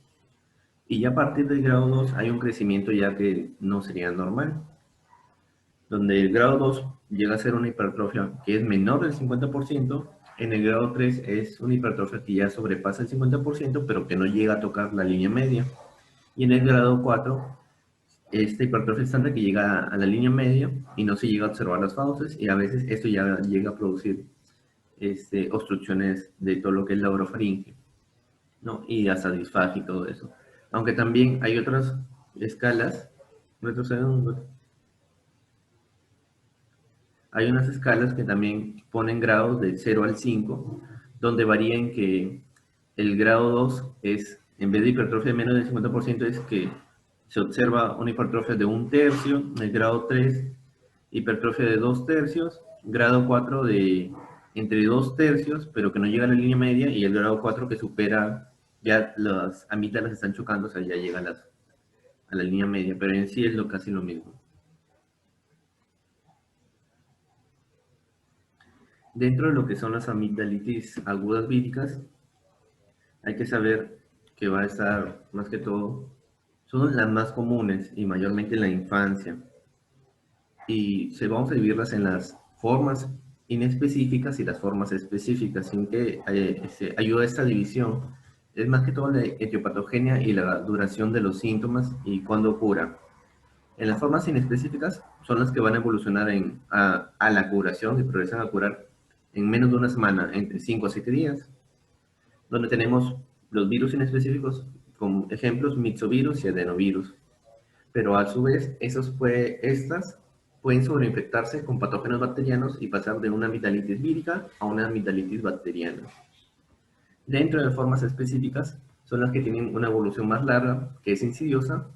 y ya a partir del grado 2 hay un crecimiento ya que no sería normal, donde el grado 2 llega a ser una hipertrofia que es menor del 50%, en el grado 3 es una hipertrofia que ya sobrepasa el 50%, pero que no llega a tocar la línea media. Y en el grado 4, esta hipertrofia es tanta que llega a la línea media y no se llega a observar las fauces, y a veces esto ya llega a producir obstrucciones de todo lo que es la orofaringe, ¿no? Y hasta disfagia y todo eso. Aunque también hay otras escalas, retrocedemos. Hay unas escalas que también ponen grados de 0 al 5, donde varía en que el grado 2 es, en vez de hipertrofia de menos del 50%, es que se observa una hipertrofia de 1/3, el grado 3, hipertrofia de 2/3, grado 4 de entre 2/3, pero que no llega a la línea media, y el grado 4 que supera, ya las amígdalas están chocando, o sea, ya llega a la línea media, pero en sí es casi lo mismo. Dentro de lo que son las amigdalitis agudas víricas, hay que saber que va a estar, más que todo, son las más comunes y mayormente en la infancia. Y vamos a dividirlas en las formas inespecíficas y las formas específicas, sin que ayude a esta división. Es más que todo la etiopatogenia y la duración de los síntomas y cuándo cura. En las formas inespecíficas son las que van a evolucionar a la curación y progresan a curar en menos de una semana, entre 5 a 7 días, donde tenemos los virus inespecíficos como ejemplos, mixovirus y adenovirus. Pero a su vez, estas pueden sobreinfectarse con patógenos bacterianos y pasar de una amigdalitis vírica a una amigdalitis bacteriana. Dentro de las formas específicas son las que tienen una evolución más larga, que es insidiosa,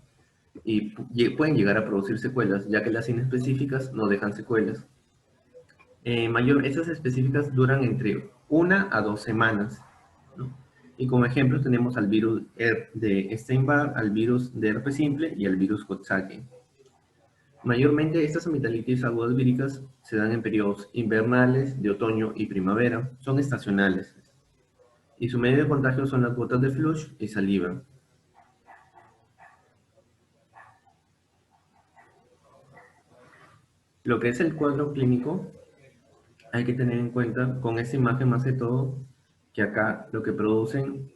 y pueden llegar a producir secuelas, ya que las inespecíficas no dejan secuelas. Estas específicas duran entre 1 a 2 semanas, ¿no? Y como ejemplos tenemos al virus de Epstein-Barr, al virus de herpes simple y al virus Coxsackie. Mayormente estas amigdalitis agudas víricas se dan en periodos invernales, de otoño y primavera, son estacionales. Y su medio de contagio son las gotas de flush y saliva. Lo que es el cuadro clínico, hay que tener en cuenta con esta imagen más que todo, que acá lo que producen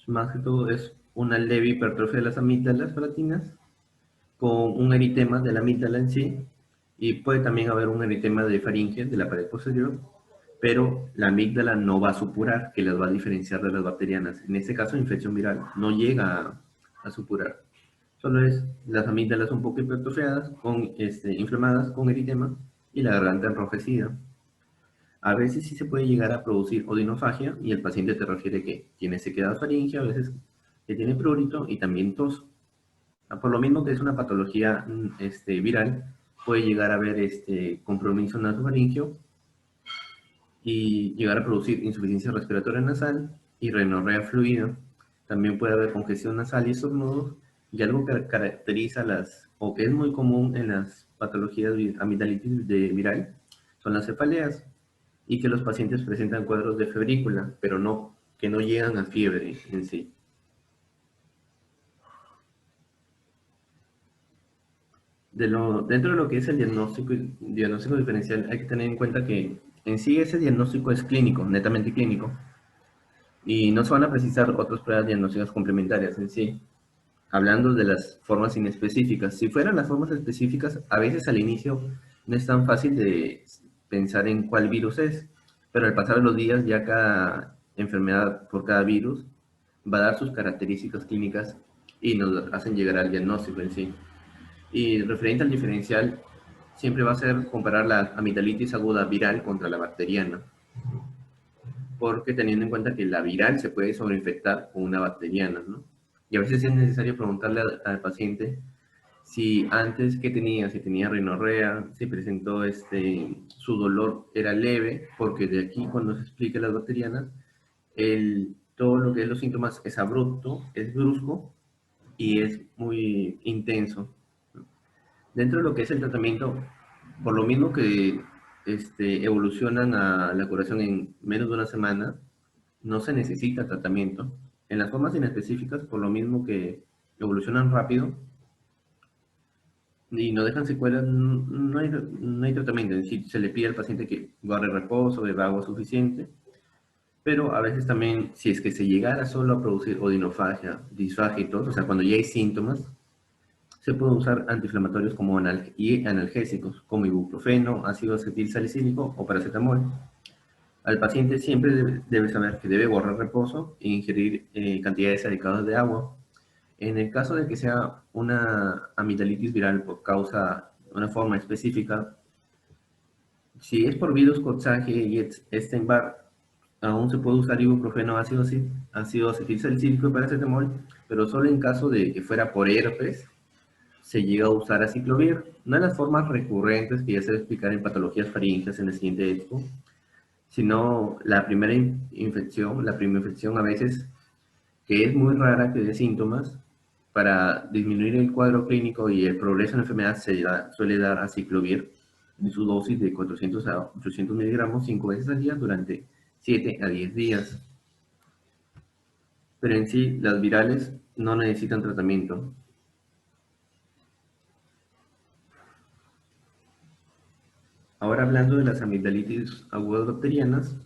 más que todo es una leve hipertrofia de las amígdalas palatinas con un eritema de la amígdala en sí, y puede también haber un eritema de faringe de la pared posterior, pero la amígdala no va a supurar, que las va a diferenciar de las bacterianas. En este caso, infección viral no llega a supurar. Solo es las amígdalas un poco hipertrofiadas, inflamadas con eritema, y la garganta enrojecida. A veces sí se puede llegar a producir odinofagia y el paciente te refiere que tiene sequedad faríngea, a veces que tiene prurito y también tos. Por lo mismo que es una patología viral, puede llegar a haber compromiso nasofaríngeo y llegar a producir insuficiencia respiratoria nasal y rinorrea fluida. También puede haber congestión nasal y estornudos, y algo que caracteriza o que es muy común en las patologías amigdalitis viral son las cefaleas, y que los pacientes presentan cuadros de febrícula, pero que no llegan a fiebre en sí. Dentro de lo que es el diagnóstico diferencial, hay que tener en cuenta que en sí ese diagnóstico es clínico, netamente clínico, y no se van a precisar otras pruebas diagnósticas complementarias en sí. Hablando de las formas inespecíficas, si fueran las formas específicas, a veces al inicio no es tan fácil de pensar en cuál virus es, pero al pasar los días ya cada enfermedad por cada virus va a dar sus características clínicas y nos hacen llegar al diagnóstico en sí. Y referente al diferencial, siempre va a ser comparar la amigdalitis aguda viral contra la bacteriana, porque teniendo en cuenta que la viral se puede sobreinfectar con una bacteriana, ¿no? Y a veces es necesario preguntarle al paciente si antes que tenía, si tenía rinorrea, si presentó su dolor era leve, porque de aquí cuando se explica las bacterianas, todo lo que es los síntomas es abrupto, es brusco y es muy intenso. Dentro de lo que es el tratamiento, por lo mismo que evolucionan a la curación en menos de una semana, no se necesita tratamiento. En las formas inespecíficas, por lo mismo que evolucionan rápido y no dejan secuelas, no hay tratamiento. Es decir, se le pide al paciente que guarde reposo, beba agua suficiente, Pero a veces también, si es que se llegara solo a producir odinofagia, disfagia y todo, o sea, cuando ya hay síntomas, se puede usar antiinflamatorios como y analgésicos, como ibuprofeno, ácido acetil salicílico o paracetamol. Al paciente siempre debe saber que debe guardar reposo e ingerir cantidades adecuadas de agua. En el caso de que sea una amigdalitis viral por causa de una forma específica, si es por virus Coxsackie y Epstein-Barr, aún se puede usar ibuprofeno, ácido acetil salicílico y paracetamol, pero solo en caso de que fuera por herpes, se llega a usar aciclovir. Una de las formas recurrentes que ya se va a explicar en patologías faringias en el siguiente expo, sino la primera infección a veces, que es muy rara que dé síntomas, para disminuir el cuadro clínico y el progreso en la enfermedad suele dar aciclovir en su dosis de 400 a 800 miligramos 5 veces al día durante 7 a 10 días. Pero en sí, las virales no necesitan tratamiento. Ahora hablando de las amigdalitis agudas bacterianas,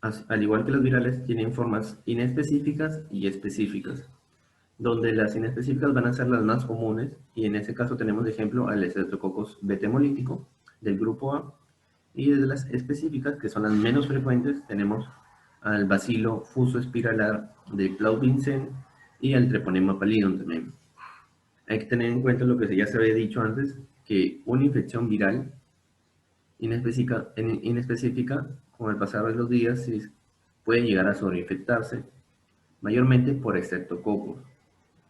al igual que las virales, tienen formas inespecíficas y específicas, donde las inespecíficas van a ser las más comunes, y en ese caso tenemos de ejemplo al Streptococcus beta hemolítico del grupo A, y de las específicas, que son las menos frecuentes, tenemos al bacilo fuso espiralar de Claude-Vincent y al Treponema pallidum también. Hay que tener en cuenta lo que ya se había dicho antes, que una infección viral inespecífica, con el pasar de los días, puede llegar a sobreinfectarse, mayormente por estreptococos,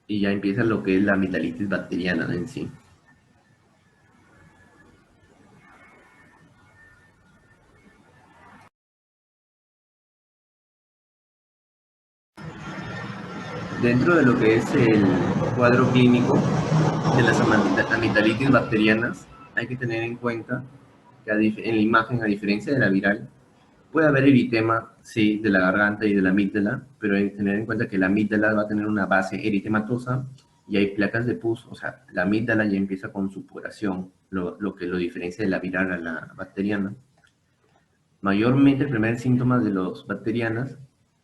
y ya empieza lo que es la amigdalitis bacteriana en sí. Dentro de lo que es el cuadro clínico de las amigdalitis bacterianas, hay que tener en cuenta que en la imagen, a diferencia de la viral, puede haber eritema, sí, de la garganta y de la amígdala, pero hay que tener en cuenta que la amígdala va a tener una base eritematosa y hay placas de pus, o sea, la amígdala ya empieza con supuración, lo que lo diferencia de la viral a la bacteriana. Mayormente el primer síntoma de los bacterianas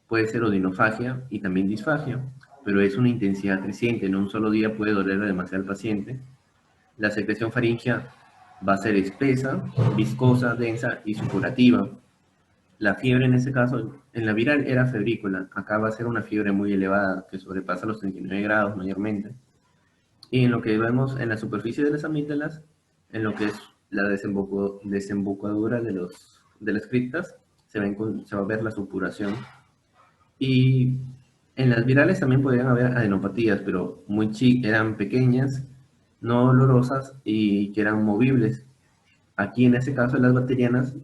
puede ser odinofagia y también disfagia, pero es una intensidad creciente, en un solo día puede doler demasiado al paciente. La secreción faríngea va a ser espesa, viscosa, densa y supurativa. La fiebre en este caso, en la viral era febrícula, acá va a ser una fiebre muy elevada que sobrepasa los 39 grados mayormente. Y en lo que vemos en la superficie de las amígdalas, en lo que es la desembocadura de las criptas, se va a ver la supuración. Y en las virales también podrían haber adenopatías, pero eran pequeñas, no dolorosas y que eran movibles. Aquí en este caso de las bacterianas,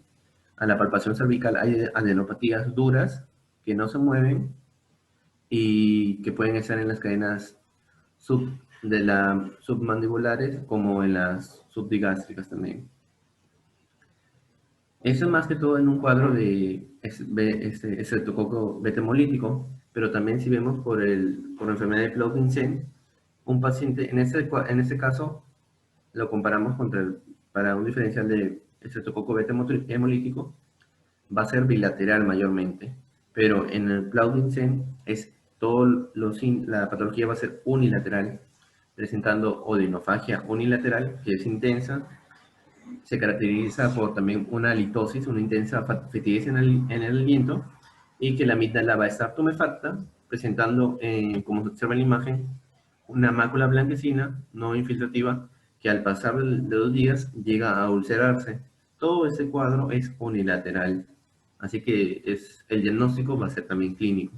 a la palpación cervical hay adenopatías duras que no se mueven y que pueden estar en las cadenas submandibulares como en las subdigástricas también. Eso es más que todo en un cuadro de estreptococo beta hemolítico, pero también si vemos por la enfermedad de Claude-Vincent, un paciente, en este caso, lo comparamos para un diferencial de estreptococo beta hemolítico, va a ser bilateral mayormente, pero en el Claude-Vincent la patología va a ser unilateral, presentando odinofagia unilateral, que es intensa. Se caracteriza por también una litosis, una intensa fetidez en el aliento, y que la amígdala va a estar tumefacta, presentando, como se observa en la imagen, una mácula blanquecina no infiltrativa que al pasar de 2 días llega a ulcerarse. Todo este cuadro es unilateral, así que el diagnóstico va a ser también clínico.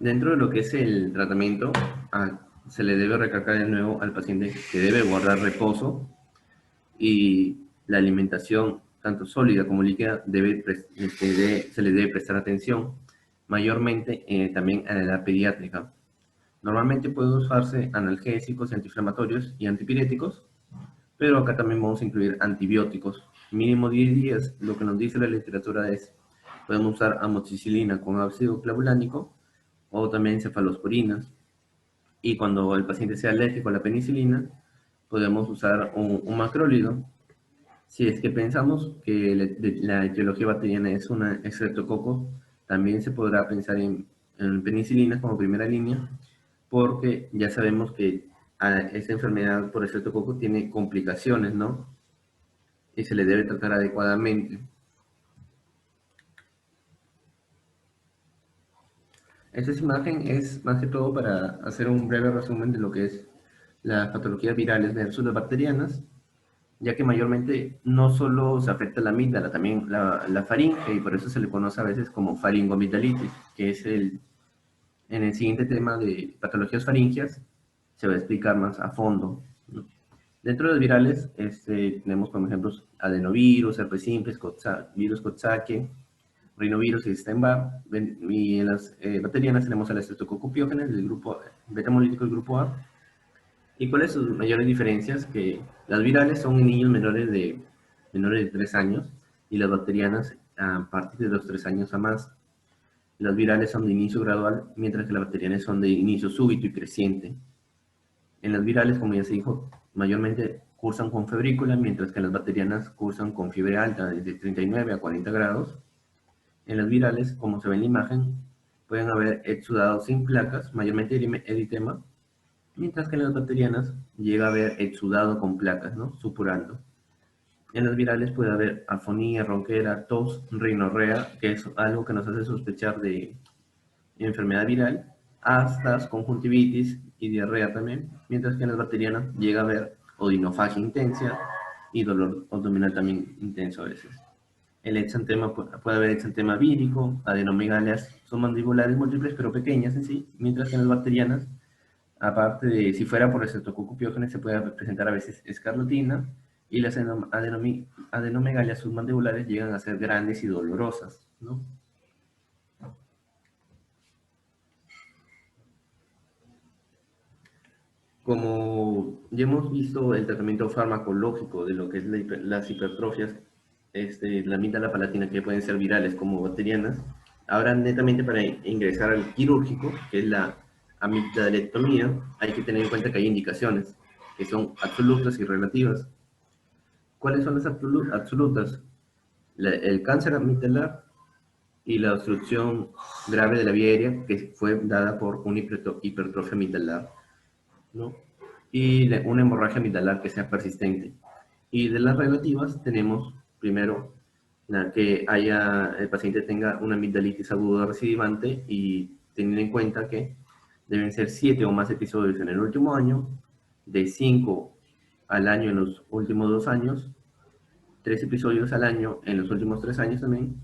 Dentro de lo que es el tratamiento, se le debe recalcar de nuevo al paciente que debe guardar reposo, y la alimentación, tanto sólida como líquida, se le debe prestar atención, mayormente también a la edad pediátrica. Normalmente puede usarse analgésicos, antiinflamatorios y antipiréticos, pero acá también vamos a incluir antibióticos. Mínimo 10 días, lo que nos dice la literatura es, podemos usar amoxicilina con ácido clavulánico o también cefalosporinas. Y cuando el paciente sea alérgico a la penicilina, podemos usar un macrólido Si es que pensamos que la etiología bacteriana es un estreptococo, también se podrá pensar en penicilinas como primera línea, porque ya sabemos que esta enfermedad por estreptococo tiene complicaciones, ¿no? Y se le debe tratar adecuadamente. Esta imagen es más que todo para hacer un breve resumen de lo que es las patologías virales versus las bacterianas, ya que mayormente no solo se afecta la amígdala, también la faringe, y por eso se le conoce a veces como faringoamigdalitis, que es en el siguiente tema de patologías faringias, se va a explicar más a fondo, ¿no? Dentro de los virales tenemos como ejemplos adenovirus, herpes simplex, virus Coxsackie, rinovirus y Epstein-Barr, y en las bacterianas tenemos a la Streptococcus pyogenes del grupo beta-hemolítico del grupo A. ¿Y cuáles son sus mayores diferencias? Que las virales son en niños menores de 3 años y las bacterianas a partir de los 3 años a más. Las virales son de inicio gradual, mientras que las bacterianas son de inicio súbito y creciente. En las virales, como ya se dijo, mayormente cursan con febrícula, mientras que en las bacterianas cursan con fiebre alta, desde 39 a 40 grados. En las virales, como se ve en la imagen, pueden haber exudados sin placas, mayormente eritema, mientras que en las bacterianas llega a haber exudado con placas, ¿no? Supurando. En las virales puede haber afonía, ronquera, tos, rinorrea, que es algo que nos hace sospechar de enfermedad viral, astas, conjuntivitis y diarrea también, mientras que en las bacterianas llega a haber odinofagia intensa y dolor abdominal también intenso a veces. El exantema, puede haber exantema vírico, adenomegalias submandibulares múltiples pero pequeñas en sí, mientras que en las bacterianas, aparte de si fuera por Streptococcus pyogenes, se puede presentar a veces escarlatina y las adenomegalias submandibulares llegan a ser grandes y dolorosas, ¿no? Como ya hemos visto el tratamiento farmacológico de lo que es las hipertrofias, la amígdala palatina, que pueden ser virales como bacterianas, ahora netamente para ingresar al quirúrgico, que es la amigdalectomía, hay que tener en cuenta que hay indicaciones que son absolutas y relativas. ¿Cuáles son las absolutas? El cáncer amigdalar y la obstrucción grave de la vía aérea que fue dada por una hipertrofia amigdalar, ¿no? Y una hemorragia amigdalar que sea persistente. Y de las relativas tenemos, primero, que el paciente tenga una amigdalitis aguda recidivante y teniendo en cuenta que deben ser 7 o más episodios en el último año, de 5 al año en los últimos 2 años, 3 episodios al año en los últimos 3 años también,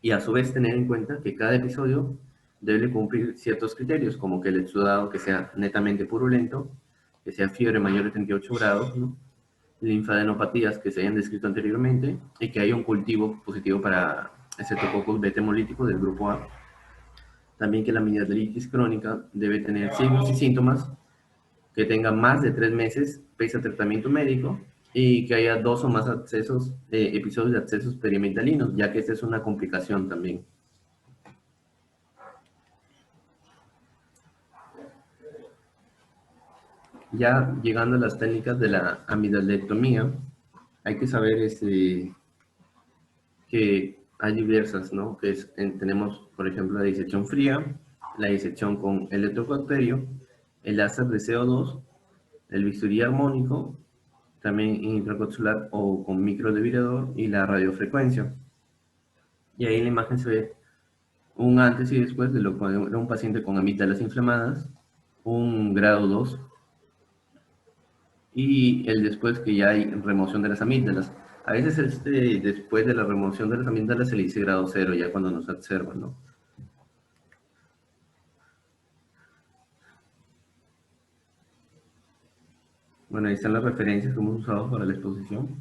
y a su vez tener en cuenta que cada episodio debe cumplir ciertos criterios, como que el exudado que sea netamente purulento, que sea fiebre mayor de 38 grados, ¿no? Linfadenopatías que se hayan descrito anteriormente y que haya un cultivo positivo para Streptococcus beta hemolítico del grupo A. También que la amigdalitis crónica debe tener signos y síntomas, que tenga más de 3 meses pese a tratamiento médico y que haya 2 o más episodios de abscesos periamigdalinos, ya que esta es una complicación también. Ya llegando a las técnicas de la amidalectomía, hay que saber que hay diversas, ¿no? Tenemos, por ejemplo, la disección fría, la disección con electrocauterio, el láser de CO2, el bisturí armónico, también intracapsular o con microdevirador y la radiofrecuencia. Y ahí en la imagen se ve un antes y después de lo que era un paciente con amígdalas inflamadas, un grado 2, y el después que ya hay remoción de las amígdalas. A veces después de la remoción de las amígdalas se le dice grado 0, ya cuando nos observan, ¿no? Bueno, ahí están las referencias que hemos usado para la exposición.